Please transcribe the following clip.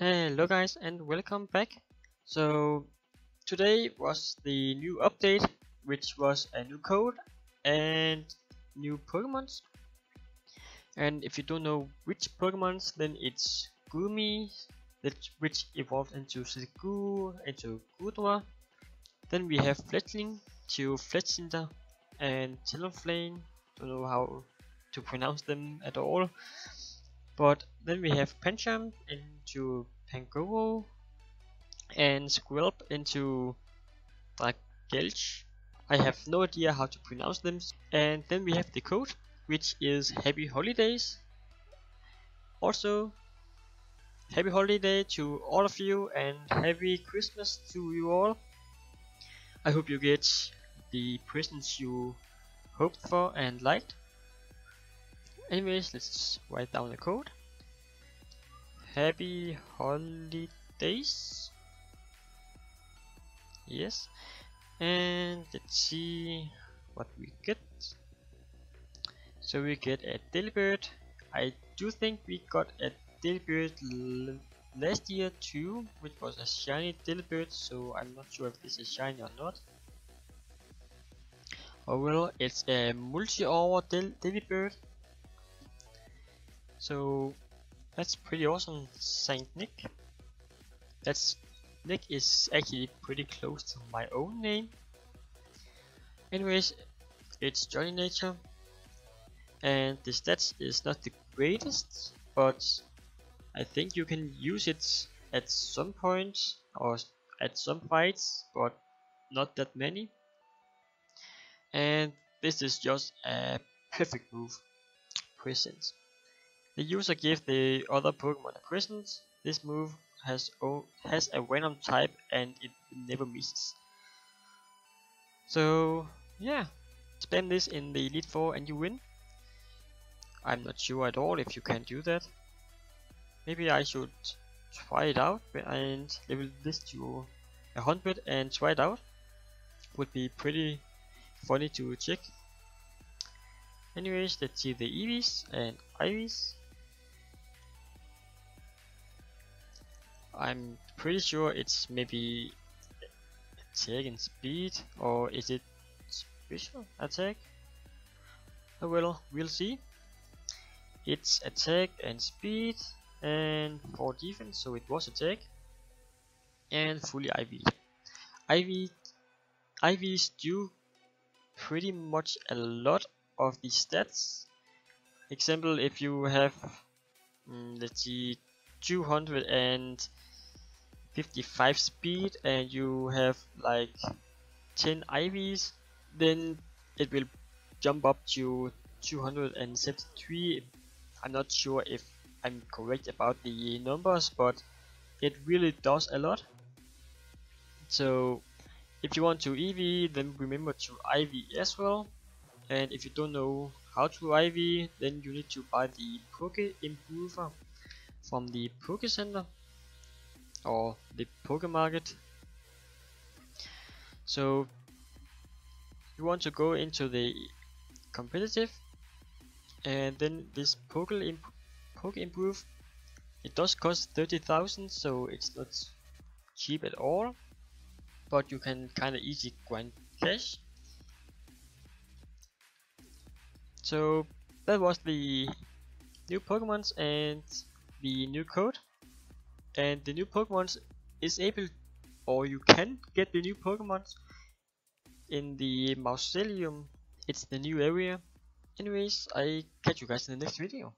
Hello guys and welcome back. So today was the new update, which was a new code and new Pokemons. And if you don't know which Pokemons, then it's Gumi, which evolved into Silgu, into Gudra. Then we have Fletchling to Fletchinder and Talonflame. Don't know how to pronounce them at all. But then we have Pancham into Pangoro and Squelp into Dragalge. I have no idea how to pronounce them. And then we have the code, which is Happy Holidays. Also, Happy Holiday to all of you and Happy Christmas to you all. I hope you get the presents you hoped for and liked. Anyways, let's write down the code. Happy Holidays. Yes. And let's see what we get. So we get a Delibird. I do think we got a Delibird last year too, which was a shiny Delibird, so I'm not sure if this is shiny or not. Oh well, it's a multi-hour Delibird. So that's pretty awesome, Saint Nick. Nick is actually pretty close to my own name. Anyways, it's Johnny Nature, and the stats is not the greatest, but I think you can use it at some point or at some fights, but not that many. And this is just a perfect move. Present. The user gave the other Pokemon a present. This move has a Venom type and it never misses. So yeah, spam this in the Elite Four and you win. I'm not sure at all if you can do that. Maybe I should try it out and level this to 100 and try it out. Would be pretty funny to check. Anyways, let's see the Eevees and Ivies. I'm pretty sure it's maybe attack and speed, or is it special attack? Oh well, we'll see. It's attack and speed and 4 defense, so it was attack and fully IV. IVs do pretty much a lot of the stats. Example, if you have let's see 255 speed and you have like 10 IVs, then it will jump up to 273. I'm not sure if I'm correct about the numbers, but it really does a lot. So if you want to EV, then remember to IV as well. And if you don't know how to IV, then you need to buy the Poke Improver from the Poke Center or the Poke Market. So you want to go into the competitive, and then this Poke Improve, it does cost 30,000, so it's not cheap at all, but you can kinda easy grind cash. So that was the new Pokemons and the new code. And the new Pokemons is able, or you can get the new Pokemons in the Mausoleum. It's the new area. Anyways, I catch you guys in the next video.